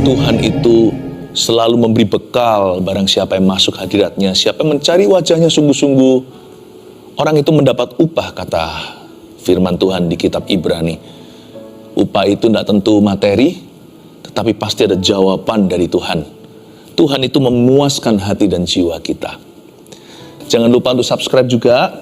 Tuhan itu selalu memberi bekal barang siapa yang masuk hadiratnya, siapa yang mencari wajahnya sungguh-sungguh, orang itu mendapat upah, kata firman Tuhan di kitab Ibrani. Upah itu tidak tentu materi, tetapi pasti ada jawaban dari Tuhan. Tuhan itu memuaskan hati dan jiwa kita. Jangan lupa untuk subscribe juga,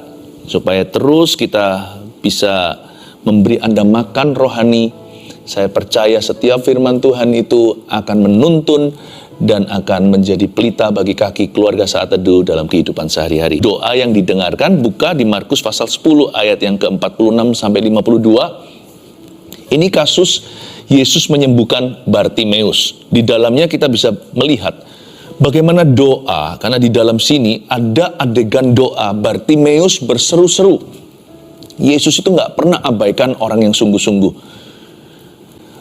supaya terus kita bisa memberi Anda makan rohani. Saya percaya setiap firman Tuhan itu akan menuntun dan akan menjadi pelita bagi kaki keluarga Saat Teduh dalam kehidupan sehari-hari. Doa yang didengarkan buka di Markus pasal 10 ayat yang ke-46 sampai 52. Ini kasus Yesus menyembuhkan Bartimeus. Di dalamnya kita bisa melihat bagaimana doa, karena di dalam sini ada adegan doa Bartimeus berseru-seru. Yesus itu nggak pernah abaikan orang yang sungguh-sungguh.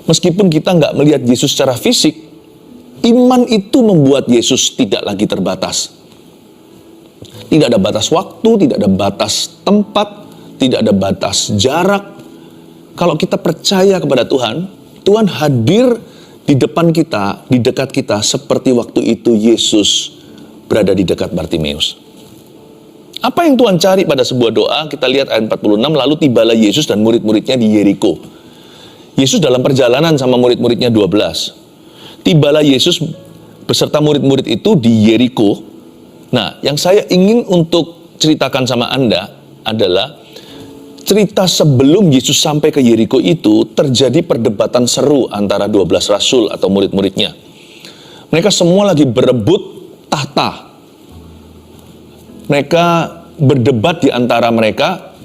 Meskipun kita nggak melihat Yesus secara fisik, iman itu membuat Yesus tidak lagi terbatas. Tidak ada batas waktu, tidak ada batas tempat, tidak ada batas jarak. Kalau kita percaya kepada Tuhan, Tuhan hadir di depan kita, di dekat kita, seperti waktu itu Yesus berada di dekat Bartimeus. Apa yang Tuhan cari pada sebuah doa? Kita lihat ayat 46, lalu tibalah Yesus dan murid-muridnya di Yeriko. Yesus dalam perjalanan sama murid-muridnya 12. Tibalah Yesus beserta murid-murid itu di Yeriko. Nah, yang saya ingin untuk ceritakan sama Anda adalah cerita sebelum Yesus sampai ke Yeriko itu terjadi perdebatan seru antara 12 rasul atau murid-muridnya. Mereka semua lagi berebut tahta. Mereka berdebat di antara mereka,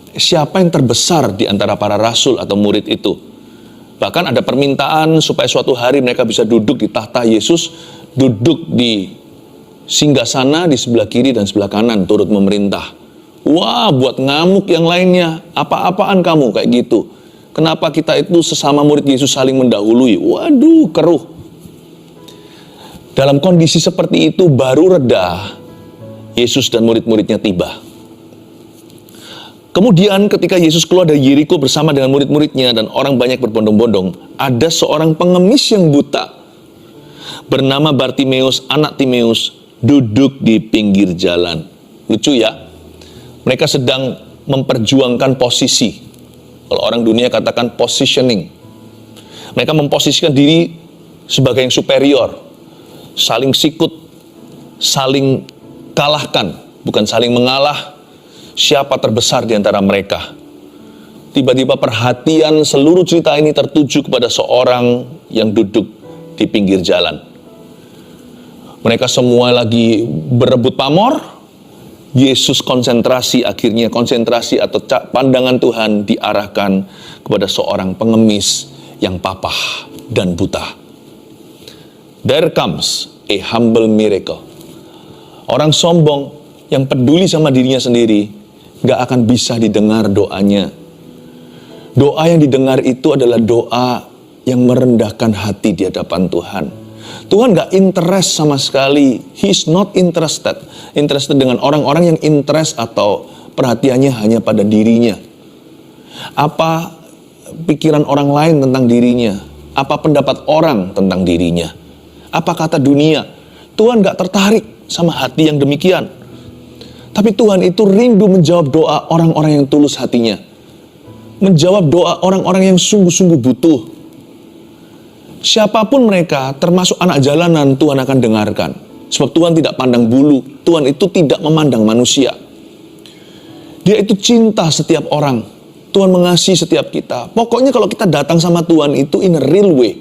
siapa yang terbesar di antara para rasul atau murid itu. Bahkan ada permintaan supaya suatu hari mereka bisa duduk di tahta Yesus, duduk di singgasana di sebelah kiri dan sebelah kanan, turut memerintah. Wah, buat ngamuk yang lainnya. Apa-apaan kamu kayak gitu? Kenapa kita itu sesama murid Yesus saling mendahului? Waduh, keruh. Dalam kondisi seperti itu baru reda, Yesus dan murid-muridnya tiba. Kemudian ketika Yesus keluar dari Yeriko bersama dengan murid-muridnya dan orang banyak berbondong-bondong, ada seorang pengemis yang buta bernama Bartimeus, anak Timeus, duduk di pinggir jalan. Lucu ya? Mereka sedang memperjuangkan posisi. Kalau orang dunia katakan positioning. Mereka memposisikan diri sebagai yang superior. Saling sikut, saling kalahkan, bukan saling mengalah. Siapa terbesar di antara mereka? Tiba-tiba perhatian seluruh cerita ini tertuju kepada seorang yang duduk di pinggir jalan. Mereka semua lagi berebut pamor. Yesus konsentrasi atau pandangan Tuhan diarahkan kepada seorang pengemis yang papah dan buta. There comes a humble miracle. Orang sombong yang peduli sama dirinya sendiri gak akan bisa didengar doanya. Doa yang didengar itu adalah doa yang merendahkan hati di hadapan Tuhan. Tuhan gak interest sama sekali. He's not interested dengan orang-orang yang interest atau perhatiannya hanya pada dirinya. Apa pikiran orang lain tentang dirinya? Apa pendapat orang tentang dirinya? Apa kata dunia? Tuhan gak tertarik sama hati yang demikian. Tapi Tuhan itu rindu menjawab doa orang-orang yang tulus hatinya. Menjawab doa orang-orang yang sungguh-sungguh butuh. Siapapun mereka, termasuk anak jalanan, Tuhan akan dengarkan. Sebab Tuhan tidak pandang bulu. Tuhan itu tidak memandang manusia. Dia itu cinta setiap orang. Tuhan mengasihi setiap kita. Pokoknya kalau kita datang sama Tuhan itu in a real way.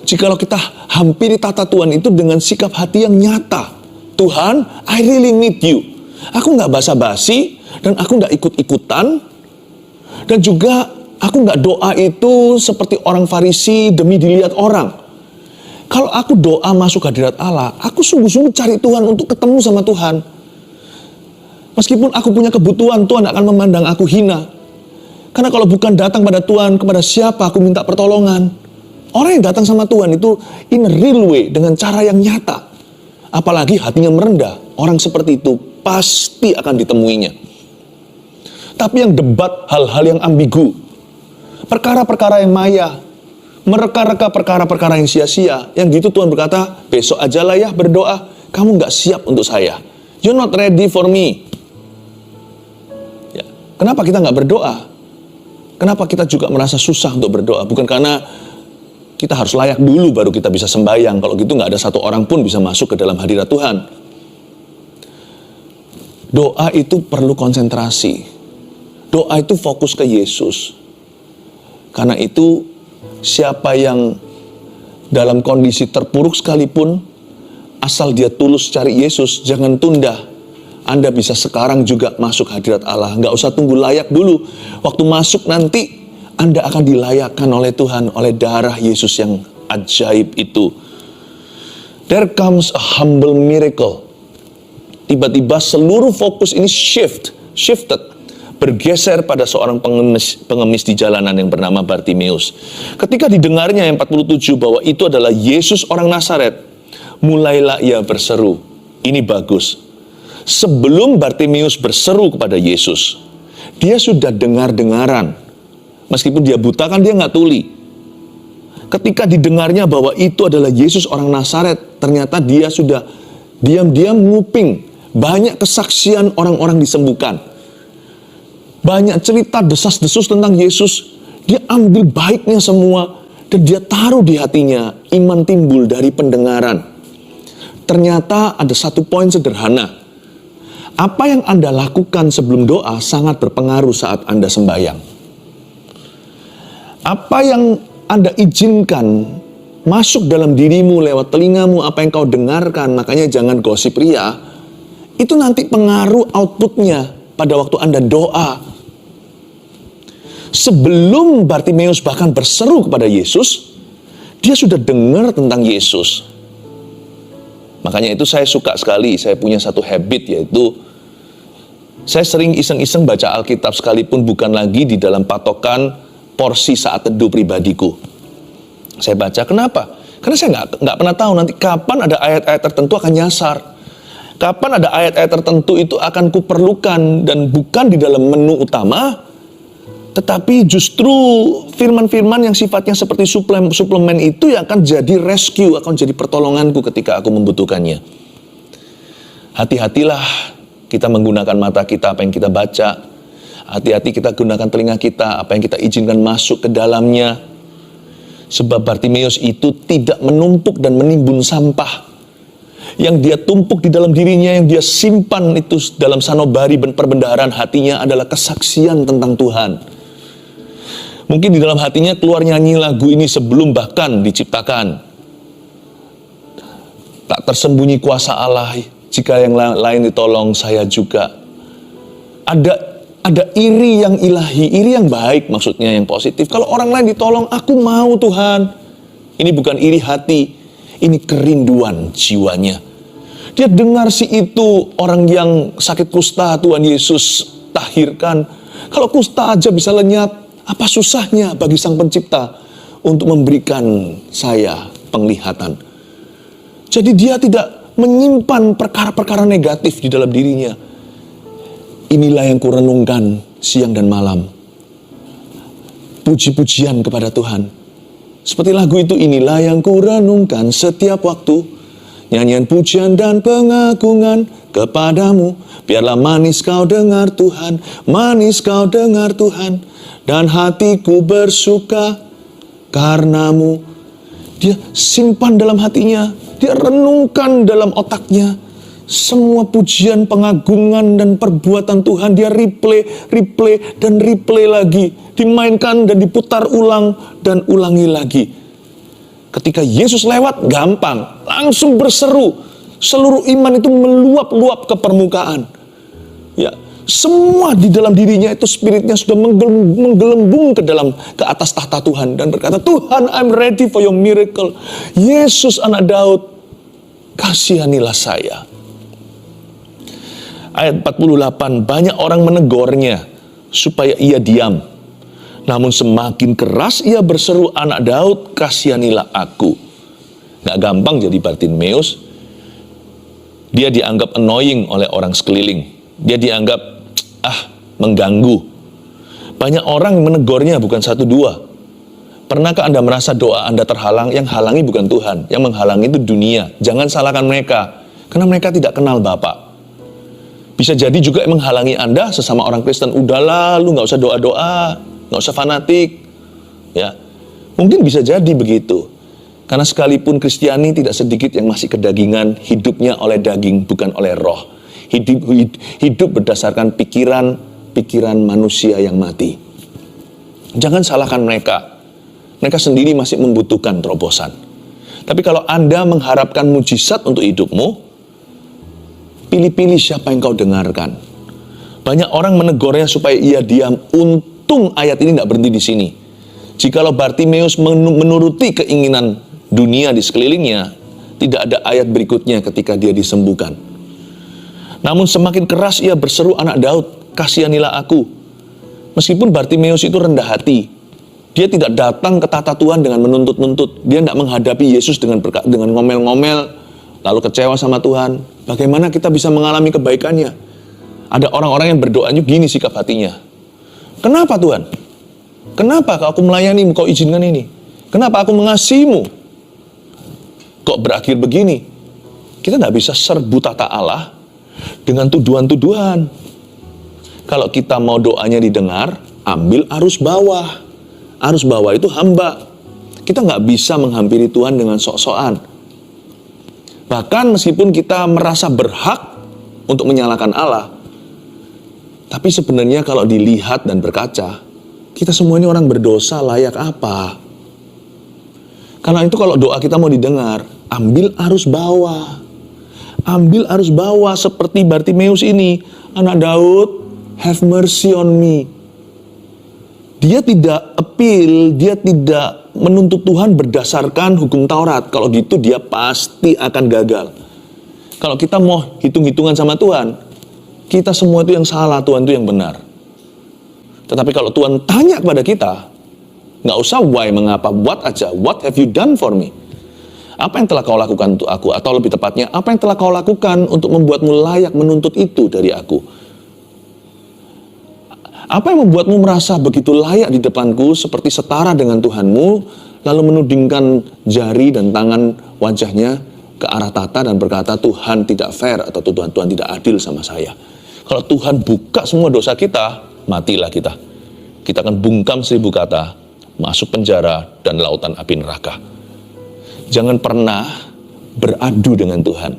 Jikalau kita hampiri tata Tuhan itu dengan sikap hati yang nyata. Tuhan, I really need you. Aku gak basa-basi, dan aku gak ikut-ikutan, dan juga aku gak doa itu seperti orang Farisi demi dilihat orang. Kalau aku doa masuk hadirat Allah, aku sungguh-sungguh cari Tuhan untuk ketemu sama Tuhan. Meskipun aku punya kebutuhan, Tuhan akan memandang aku hina. Karena kalau bukan datang pada Tuhan, kepada siapa aku minta pertolongan? Orang yang datang sama Tuhan itu in a real way, dengan cara yang nyata. Apalagi hatinya merendah, orang seperti itu pasti akan ditemuinya. Tapi yang debat hal-hal yang ambigu, perkara-perkara yang maya, mereka-reka perkara-perkara yang sia-sia. Yang gitu Tuhan berkata, besok aja lah ya berdoa, kamu gak siap untuk saya. You're not ready for me. Ya. Kenapa kita gak berdoa? Kenapa kita juga merasa susah untuk berdoa? Bukan karena kita harus layak dulu baru kita bisa sembahyang. Kalau gitu gak ada satu orang pun bisa masuk ke dalam hadirat Tuhan. Doa itu perlu konsentrasi. Doa itu fokus ke Yesus. Karena itu siapa yang dalam kondisi terpuruk sekalipun, asal dia tulus cari Yesus, jangan tunda. Anda bisa sekarang juga masuk hadirat Allah. Nggak usah tunggu layak dulu. Waktu masuk nanti, Anda akan dilayakkan oleh Tuhan, oleh darah Yesus yang ajaib itu. There comes a humble miracle. Tiba-tiba seluruh fokus ini shifted. Bergeser pada seorang pengemis di jalanan yang bernama Bartimeus. Ketika didengarnya yang 47 bahwa itu adalah Yesus orang Nazaret, mulailah ia berseru. Ini bagus. Sebelum Bartimeus berseru kepada Yesus, dia sudah dengar-dengaran. Meskipun dia buta kan dia nggak tuli. Ketika didengarnya bahwa itu adalah Yesus orang Nazaret, ternyata dia sudah diam-diam nguping. Banyak kesaksian orang-orang disembuhkan. Banyak cerita desas-desus tentang Yesus. Dia ambil baiknya semua dan dia taruh di hatinya. Iman timbul dari pendengaran. Ternyata ada satu poin sederhana. Apa yang Anda lakukan sebelum doa sangat berpengaruh saat Anda sembahyang. Apa yang Anda izinkan masuk dalam dirimu lewat telingamu, apa yang kau dengarkan, makanya jangan gosip ria, itu nanti pengaruh outputnya pada waktu Anda doa. Sebelum Bartimeus bahkan berseru kepada Yesus, dia sudah dengar tentang Yesus. Makanya itu saya suka sekali, saya punya satu habit, yaitu saya sering iseng-iseng baca Alkitab sekalipun bukan lagi di dalam patokan porsi saat teduh pribadiku. Saya baca, kenapa? Karena saya nggak pernah tahu nanti kapan ada ayat-ayat tertentu akan nyasar. Kapan ada ayat-ayat tertentu itu akan kuperlukan dan bukan di dalam menu utama, tetapi justru firman-firman yang sifatnya seperti suplemen itu yang akan jadi rescue, akan jadi pertolonganku ketika aku membutuhkannya. Hati-hatilah kita menggunakan mata kita, apa yang kita baca. Hati-hati kita gunakan telinga kita, apa yang kita izinkan masuk ke dalamnya. Sebab Bartimeus itu tidak menumpuk dan menimbun sampah. Yang dia tumpuk di dalam dirinya, yang dia simpan itu dalam sanubari perbendaharaan hatinya adalah kesaksian tentang Tuhan. Mungkin di dalam hatinya keluar nyanyi lagu ini sebelum bahkan diciptakan. Tak tersembunyi kuasa Allah, jika yang lain ditolong saya juga. Ada iri yang ilahi, iri yang baik maksudnya, yang positif. Kalau orang lain ditolong, aku mau Tuhan. Ini bukan iri hati, ini kerinduan jiwanya. Dia dengar si itu orang yang sakit kusta Tuhan Yesus tahirkan. Kalau kusta aja bisa lenyap, apa susahnya bagi Sang Pencipta untuk memberikan saya penglihatan. Jadi dia tidak menyimpan perkara-perkara negatif di dalam dirinya. Inilah yang kurenungkan siang dan malam. Puji-pujian kepada Tuhan. Seperti lagu itu, inilah yang kurenungkan setiap waktu. Nyanyian pujian dan pengagungan kepadamu. Biarlah manis kau dengar Tuhan, manis kau dengar Tuhan. Dan hatiku bersuka karenamu. Dia simpan dalam hatinya, dia renungkan dalam otaknya. Semua pujian, pengagungan, dan perbuatan Tuhan dia replay, dan replay lagi. Dimainkan dan diputar ulang dan ulangi lagi. Ketika Yesus lewat, gampang. Langsung berseru. Seluruh iman itu meluap-luap ke permukaan. Ya, semua di dalam dirinya itu spiritnya sudah menggelembung ke atas tahta Tuhan. Dan berkata, Tuhan, I'm ready for your miracle. Yesus anak Daud, kasihanilah saya. Ayat 48, banyak orang menegurnya supaya ia diam. Namun semakin keras ia berseru, anak Daud, kasihanilah aku. Gak gampang jadi Bartimeus. Dia dianggap annoying oleh orang sekeliling. Dia dianggap, mengganggu. Banyak orang yang menegurnya, bukan satu dua. Pernahkah Anda merasa doa Anda terhalang? Yang halangi bukan Tuhan, yang menghalangi itu dunia. Jangan salahkan mereka, karena mereka tidak kenal Bapa. Bisa jadi juga yang menghalangi Anda sesama orang Kristen. Udahlah, lu nggak usah doa-doa, nggak usah fanatik. Ya, mungkin bisa jadi begitu. Karena sekalipun Kristiani tidak sedikit yang masih kedagingan, hidupnya oleh daging bukan oleh roh. Hidup berdasarkan pikiran manusia yang mati. Jangan salahkan mereka. Mereka sendiri masih membutuhkan terobosan. Tapi kalau Anda mengharapkan mujizat untuk hidupmu, pilih-pilih siapa yang kau dengarkan. Banyak orang menegurnya supaya ia diam. Untung ayat ini tidak berhenti di sini. Jikalau Bartimeus menuruti keinginan dunia di sekelilingnya, tidak ada ayat berikutnya ketika dia disembuhkan. Namun semakin keras ia berseru, anak Daud, kasihanilah aku. Meskipun Bartimeus itu rendah hati, dia tidak datang ke tata Tuhan dengan menuntut-nuntut. Dia tidak menghadapi Yesus dengan ngomel-ngomel, lalu kecewa sama Tuhan. Bagaimana kita bisa mengalami kebaikannya? Ada orang-orang yang berdoanya gini sikap hatinya. Kenapa Tuhan? Kenapa aku melayani, kau izinkan ini? Kenapa aku mengasihimu? Kok berakhir begini? Kita tidak bisa serbu tata Allah dengan tuduhan-tuduhan. Kalau kita mau doanya didengar, ambil arus bawah. Arus bawah itu hamba. Kita nggak bisa menghampiri Tuhan dengan sok-sokan. Bahkan meskipun kita merasa berhak untuk menyalahkan Allah, tapi sebenarnya kalau dilihat dan berkaca, kita semua ini orang berdosa, layak apa? Karena itu kalau doa kita mau didengar, ambil arus bawah. Ambil arus bawah seperti Bartimeus ini. Anak Daud, have mercy on me. Dia tidak appeal, dia tidak menuntut Tuhan berdasarkan hukum Taurat. Kalau gitu dia pasti akan gagal. Kalau kita mau hitung-hitungan sama Tuhan, kita semua itu yang salah, Tuhan itu yang benar. Tetapi kalau Tuhan tanya kepada kita, nggak usah why, mengapa, what aja. What have you done for me? Apa yang telah kau lakukan untuk aku? Atau lebih tepatnya, apa yang telah kau lakukan untuk membuatmu layak menuntut itu dari aku? Apa yang membuatmu merasa begitu layak di depanku seperti setara dengan Tuhanmu, lalu menudingkan jari dan tangan wajahnya ke arah tata dan berkata, Tuhan tidak fair atau Tuhan tidak adil sama saya. Kalau Tuhan buka semua dosa kita, matilah kita. Kita akan bungkam 1000 kata, masuk penjara dan lautan api neraka. Jangan pernah beradu dengan Tuhan.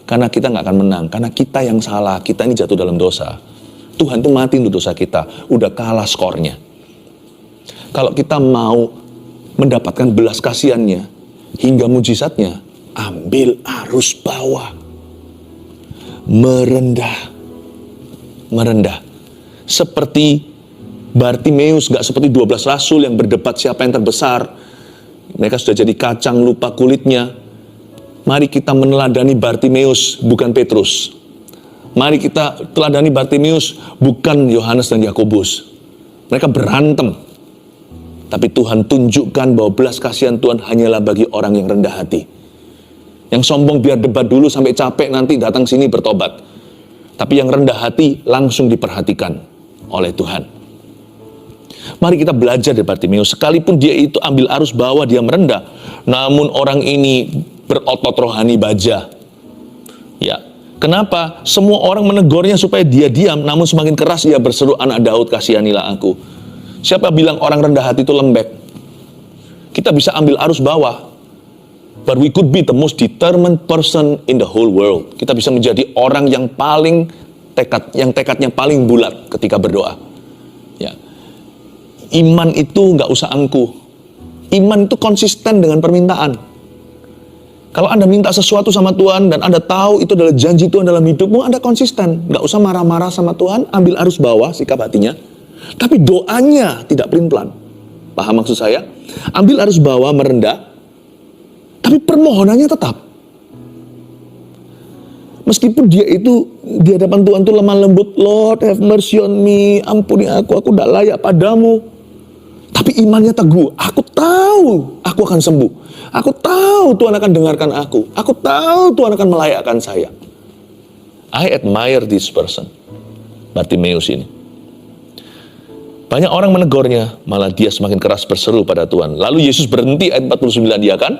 Karena kita nggak akan menang. Karena kita yang salah, kita ini jatuh dalam dosa. Tuhan itu mati untuk dosa kita. Udah kalah skornya. Kalau kita mau mendapatkan belas kasihannya hingga mujizatnya, ambil arus bawah. Merendah. Seperti Bartimeus, gak seperti 12 rasul yang berdebat siapa yang terbesar. Mereka sudah jadi kacang lupa kulitnya. Mari kita meneladani Bartimeus, bukan Petrus. Mari kita teladani Bartimeus, bukan Yohanes dan Yakobus. Mereka berantem. Tapi Tuhan tunjukkan bahwa belas kasihan Tuhan hanyalah bagi orang yang rendah hati. Yang sombong biar debat dulu sampai capek, nanti datang sini bertobat. Tapi yang rendah hati langsung diperhatikan oleh Tuhan. Mari kita belajar dari Bartimeus. Sekalipun dia itu ambil arus bawah, dia merendah. Namun orang ini berotot rohani baja. Ya, kenapa? Semua orang menegurnya supaya dia diam. Namun semakin keras ia berseru, anak Daud, kasihanilah aku. Siapa bilang orang rendah hati itu lembek? Kita bisa ambil arus bawah. But we could be the most determined person in the whole world. Kita bisa menjadi orang yang paling tekadnya paling bulat ketika berdoa. Ya. Iman itu nggak usah angkuh. Iman itu konsisten dengan permintaan. Kalau Anda minta sesuatu sama Tuhan dan Anda tahu itu adalah janji Tuhan dalam hidupmu, Anda konsisten. Nggak usah marah-marah sama Tuhan, ambil arus bawah sikap hatinya. Tapi doanya tidak pelin-pelan. Paham maksud saya? Ambil arus bawah, merendah. Tapi permohonannya tetap. Meskipun dia itu di hadapan Tuhan itu lemah lembut, Lord have mercy on me, ampuni aku tidak layak padamu. Tapi imannya teguh, aku tahu aku akan sembuh. Aku tahu Tuhan akan dengarkan aku. Aku tahu Tuhan akan melayakkan saya. I admire this person, Bartimeus ini. Banyak orang menegurnya, malah dia semakin keras berseru pada Tuhan. Lalu Yesus berhenti, ayat 49 dia kan,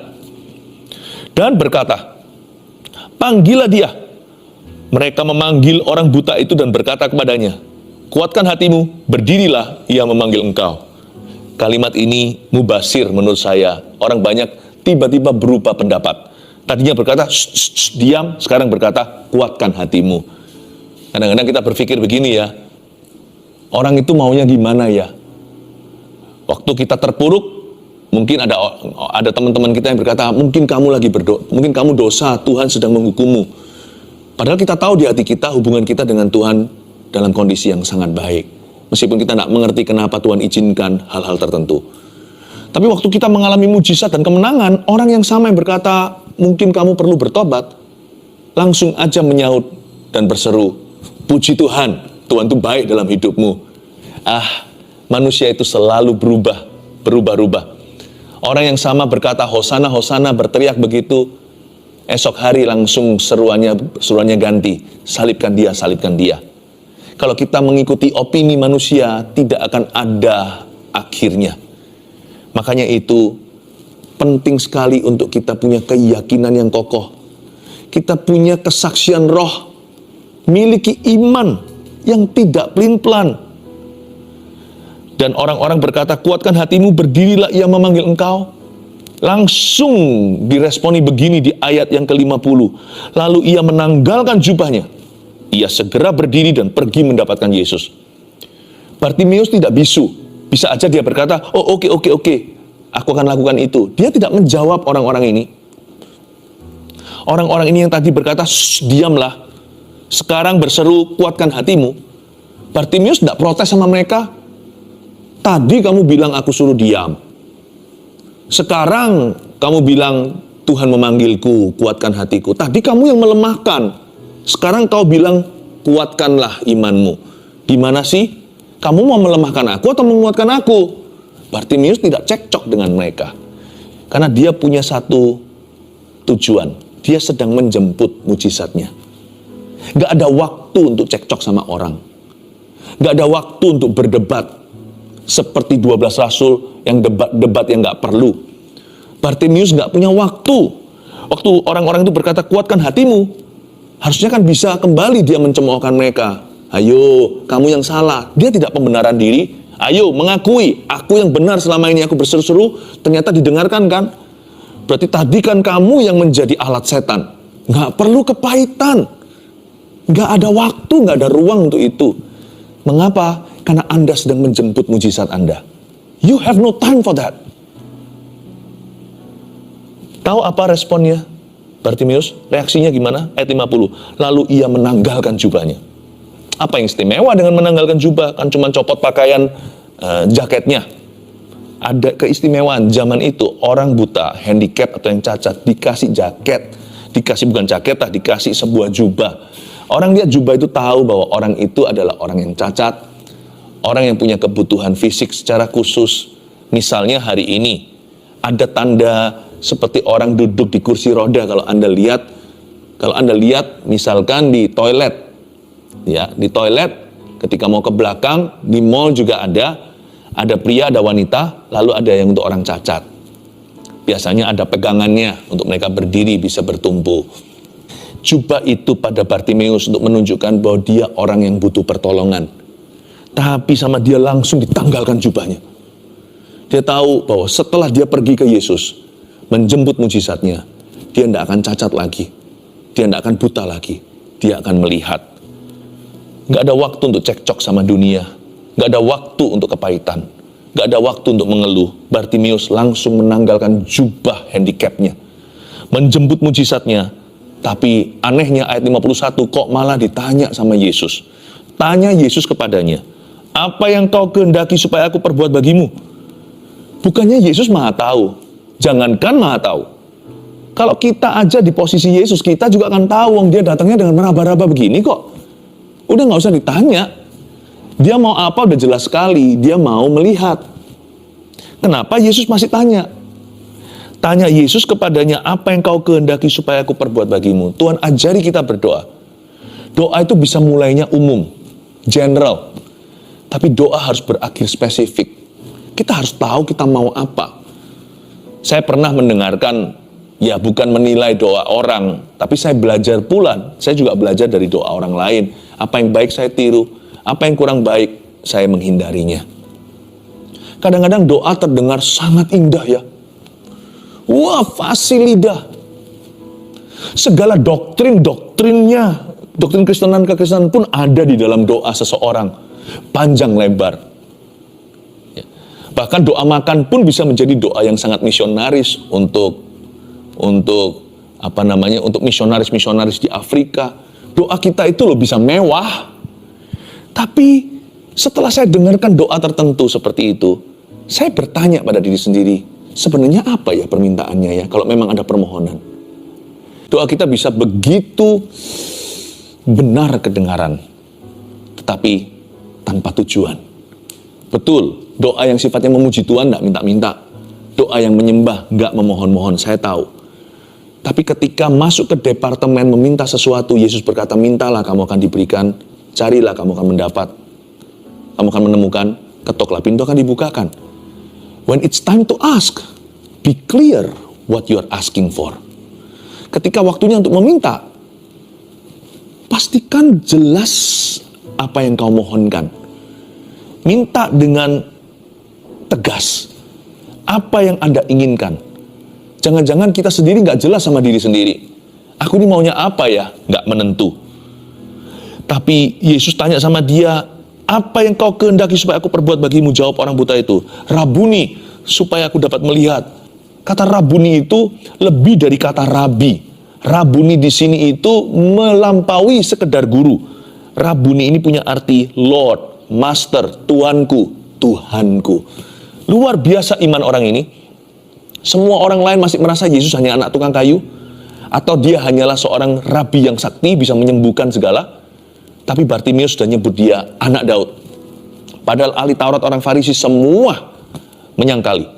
dan berkata, panggillah dia. Mereka memanggil orang buta itu dan berkata kepadanya, kuatkan hatimu, berdirilah, ia memanggil engkau. Kalimat ini mubasir menurut saya. Orang banyak tiba-tiba berubah pendapat. Tadinya berkata, diam, sekarang berkata, kuatkan hatimu. Kadang-kadang kita berpikir begini ya, orang itu maunya gimana ya? Waktu kita terpuruk, mungkin ada teman-teman kita yang berkata, mungkin kamu lagi berdoa, mungkin kamu dosa, Tuhan sedang menghukummu. Padahal kita tahu di hati kita, hubungan kita dengan Tuhan dalam kondisi yang sangat baik. Meskipun kita tidak mengerti kenapa Tuhan izinkan hal-hal tertentu. Tapi waktu kita mengalami mujizat dan kemenangan, orang yang sama yang berkata, mungkin kamu perlu bertobat, langsung aja menyaut dan berseru, puji Tuhan, Tuhan itu baik dalam hidupmu. Manusia itu selalu berubah-ubah. Orang yang sama berkata, Hosana, Hosana, berteriak begitu, esok hari langsung seruannya ganti, salibkan dia, salibkan dia. Kalau kita mengikuti opini manusia, tidak akan ada akhirnya. Makanya itu penting sekali untuk kita punya keyakinan yang kokoh. Kita punya kesaksian roh, miliki iman yang tidak pelin-pelan. Dan orang-orang berkata, kuatkan hatimu, berdirilah, ia memanggil engkau. Langsung diresponi begini di ayat yang ke-50. Lalu ia menanggalkan jubahnya. Ia segera berdiri dan pergi mendapatkan Yesus. Bartimeus tidak bisu. Bisa aja dia berkata, oh oke, aku akan lakukan itu. Dia tidak menjawab orang-orang ini. Orang-orang ini yang tadi berkata, diamlah. Sekarang berseru, kuatkan hatimu. Bartimeus tidak protes sama mereka. Tadi kamu bilang aku suruh diam. Sekarang kamu bilang Tuhan memanggilku, kuatkan hatiku. Tadi kamu yang melemahkan. Sekarang kau bilang kuatkanlah imanmu. Gimana sih? Kamu mau melemahkan aku atau menguatkan aku? Bartimeus tidak cekcok dengan mereka. Karena dia punya satu tujuan. Dia sedang menjemput mujizatnya. Gak ada waktu untuk cekcok sama orang. Gak ada waktu untuk berdebat. Seperti 12 rasul yang debat yang gak perlu. Bartimeus gak punya waktu. Waktu orang-orang itu berkata, kuatkan hatimu, harusnya kan bisa kembali dia mencemoohkan mereka. Ayo, kamu yang salah. Dia tidak pembenaran diri. Ayo, mengakui, aku yang benar selama ini aku berseru-seru, ternyata didengarkan kan? Berarti tadi kan kamu yang menjadi alat setan. Gak perlu kepahitan. Gak ada waktu, gak ada ruang untuk itu. Mengapa? Karena Anda sedang menjemput mujizat Anda. You have no time for that. Tahu apa responnya Bartimeus? Reaksinya gimana? Ayat 50. Lalu ia menanggalkan jubahnya. Apa yang istimewa dengan menanggalkan jubah? Kan cuma copot pakaian jaketnya. Ada keistimewaan zaman itu. Orang buta, handicap atau yang cacat dikasih jaket. Dikasih bukan jaket lah, dikasih sebuah jubah. Orang lihat jubah itu tahu bahwa orang itu adalah orang yang cacat, orang yang punya kebutuhan fisik secara khusus. Misalnya hari ini ada tanda seperti orang duduk di kursi roda. Kalau Anda lihat misalkan di toilet, ya di toilet ketika mau ke belakang, di mall juga ada pria, ada wanita, lalu ada yang untuk orang cacat. Biasanya ada pegangannya untuk mereka berdiri bisa bertumpu. Jubah itu pada Bartimeus untuk menunjukkan bahwa dia orang yang butuh pertolongan. Tapi sama dia langsung ditanggalkan jubahnya. Dia tahu bahwa setelah dia pergi ke Yesus, menjemput mujizatnya, dia tidak akan cacat lagi. Dia tidak akan buta lagi. Dia akan melihat. Gak ada waktu untuk cekcok sama dunia. Gak ada waktu untuk kepahitan. Gak ada waktu untuk mengeluh. Bartimeus langsung menanggalkan jubah handicapnya. Menjemput mujizatnya. Tapi anehnya ayat 51 kok malah ditanya sama Yesus. Tanya Yesus kepadanya, apa yang kau kehendaki supaya aku perbuat bagimu? Bukannya Yesus maha tahu. Jangankan maha tahu. Kalau kita aja di posisi Yesus, kita juga akan tahu. Wong dia datangnya dengan meraba-raba begini kok. Udah gak usah ditanya. Dia mau apa udah jelas sekali. Dia mau melihat. Kenapa Yesus masih tanya? Tanya Yesus kepadanya, apa yang kau kehendaki supaya aku perbuat bagimu? Tuhan ajari kita berdoa. Doa itu bisa mulainya umum, general. Tapi doa harus berakhir spesifik. Kita harus tahu kita mau apa. Saya pernah mendengarkan, ya bukan menilai doa orang, tapi saya belajar pula. Saya juga belajar dari doa orang lain. Apa yang baik saya tiru, apa yang kurang baik saya menghindarinya. Kadang-kadang doa terdengar sangat indah ya. Wah, fasih lidah. Segala doktrinnya, doktrin kekristenan pun ada di dalam doa seseorang. Panjang lebar. Ya. Bahkan doa makan pun bisa menjadi doa yang sangat misionaris untuk misionaris di Afrika. Doa kita itu loh bisa mewah. Tapi setelah saya dengarkan doa tertentu seperti itu, saya bertanya pada diri sendiri, sebenarnya apa ya permintaannya ya kalau memang ada permohonan? Doa kita bisa begitu benar kedengaran, tetapi tanpa tujuan. Betul, doa yang sifatnya memuji Tuhan tidak minta-minta. Doa yang menyembah nggak memohon-mohon, saya tahu. Tapi ketika masuk ke departemen meminta sesuatu, Yesus berkata, mintalah kamu akan diberikan, carilah kamu akan mendapat, kamu akan menemukan, ketoklah pintu akan dibukakan. When it's time to ask, be clear what you are asking for. Ketika waktunya untuk meminta, pastikan jelas apa yang kau mohonkan. Minta dengan tegas apa yang Anda inginkan. Jangan-jangan kita sendiri nggak jelas sama diri sendiri. Aku ini maunya apa ya? Nggak menentu. Tapi Yesus tanya sama dia, apa yang kau kehendaki supaya aku perbuat bagimu? Jawab orang buta itu, Rabuni, supaya aku dapat melihat. Kata Rabuni itu lebih dari kata rabi. Rabuni di sini itu melampaui sekedar guru. Rabuni ini punya arti Lord, Master, Tuanku, Tuhanku. Luar biasa iman orang ini. Semua orang lain masih merasa Yesus hanya anak tukang kayu, atau dia hanyalah seorang rabi yang sakti bisa menyembuhkan segala. Tapi Bartimeus sudah nyebut dia anak Daud. Padahal ahli Taurat orang Farisi semua menyangkali.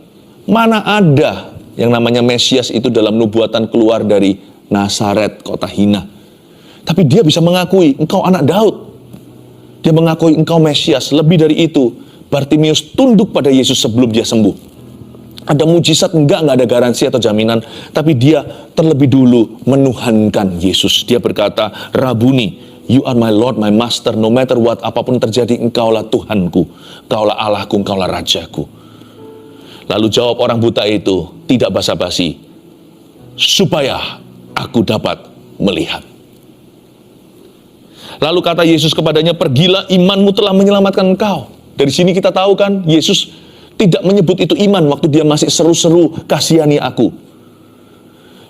Mana ada yang namanya Mesias itu dalam nubuatan keluar dari Nazaret, kota hina. Tapi dia bisa mengakui, engkau anak Daud. Dia mengakui engkau Mesias. Lebih dari itu, Bartimeus tunduk pada Yesus sebelum dia sembuh. Ada mujizat, enggak ada garansi atau jaminan. Tapi dia terlebih dulu menuhankan Yesus. Dia berkata, Rabuni, you are my Lord, my Master. No matter what, apapun terjadi, engkaulah Tuhanku. Engkaulah Allahku, engkaulah Rajaku. Lalu jawab orang buta itu, tidak basa-basi, supaya aku dapat melihat. Lalu kata Yesus kepadanya, pergilah, imanmu telah menyelamatkan engkau. Dari sini kita tahu kan, Yesus tidak menyebut itu iman waktu dia masih seru-seru, kasihani aku.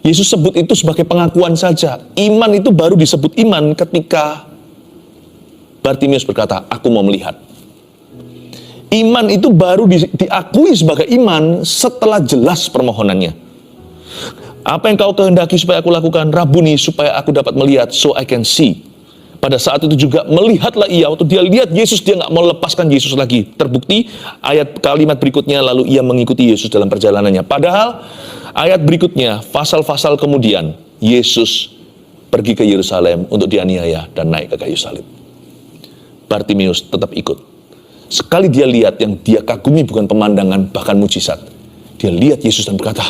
Yesus sebut itu sebagai pengakuan saja. Iman itu baru disebut iman ketika Bartimeus berkata, aku mau melihat. Iman itu baru diakui sebagai iman setelah jelas permohonannya. Apa yang kau kehendaki supaya aku lakukan? Rabuni, supaya aku dapat melihat, so I can see. Pada saat itu juga melihatlah ia. Waktu dia lihat Yesus, dia nggak mau lepaskan Yesus lagi. Terbukti kalimat berikutnya, lalu ia mengikuti Yesus dalam perjalanannya. Padahal ayat berikutnya, pasal-pasal kemudian, Yesus pergi ke Yerusalem untuk dianiaya dan naik ke kayu salib. Bartimeus tetap ikut. Sekali dia lihat yang dia kagumi bukan pemandangan, bahkan mujizat. Dia lihat Yesus dan berkata,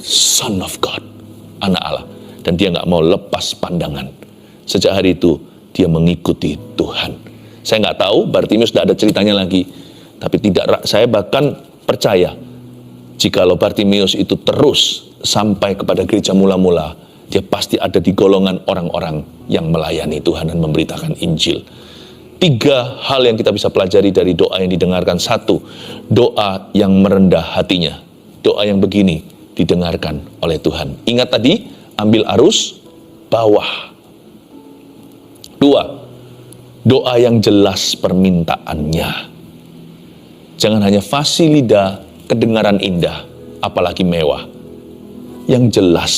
Son of God, anak Allah. Dan dia nggak mau lepas pandangan. Sejak hari itu, dia mengikuti Tuhan. Saya nggak tahu, Bartimeus tidak ada ceritanya lagi. Tapi saya bahkan percaya, jikalau Bartimeus itu terus sampai kepada gereja mula-mula, dia pasti ada di golongan orang-orang yang melayani Tuhan dan memberitakan Injil. 3 hal yang kita bisa pelajari dari doa yang didengarkan. 1, doa yang merendah hatinya. Doa yang begini didengarkan oleh Tuhan. Ingat tadi, ambil arus bawah. 2, doa yang jelas permintaannya. Jangan hanya fasih lidah, kedengaran indah, apalagi mewah. Yang jelas,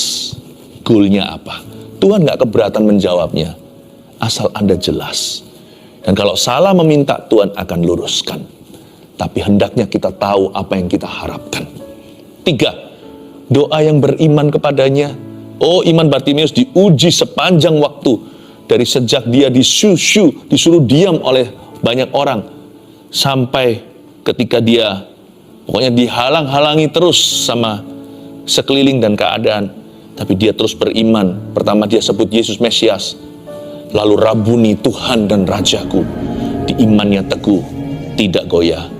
goalnya apa? Tuhan gak keberatan menjawabnya, asal Anda jelas. Dan kalau salah meminta, Tuhan akan luruskan. Tapi hendaknya kita tahu apa yang kita harapkan. 3, doa yang beriman kepadanya. Oh, iman Bartimeus diuji sepanjang waktu. Dari sejak dia disuruh diam oleh banyak orang. Sampai ketika dia pokoknya dihalang-halangi terus sama sekeliling dan keadaan, tapi dia terus beriman. Pertama dia sebut Yesus Mesias, lalu Rabuni, Tuhan dan Rajaku. Di imannya teguh, tidak goyah.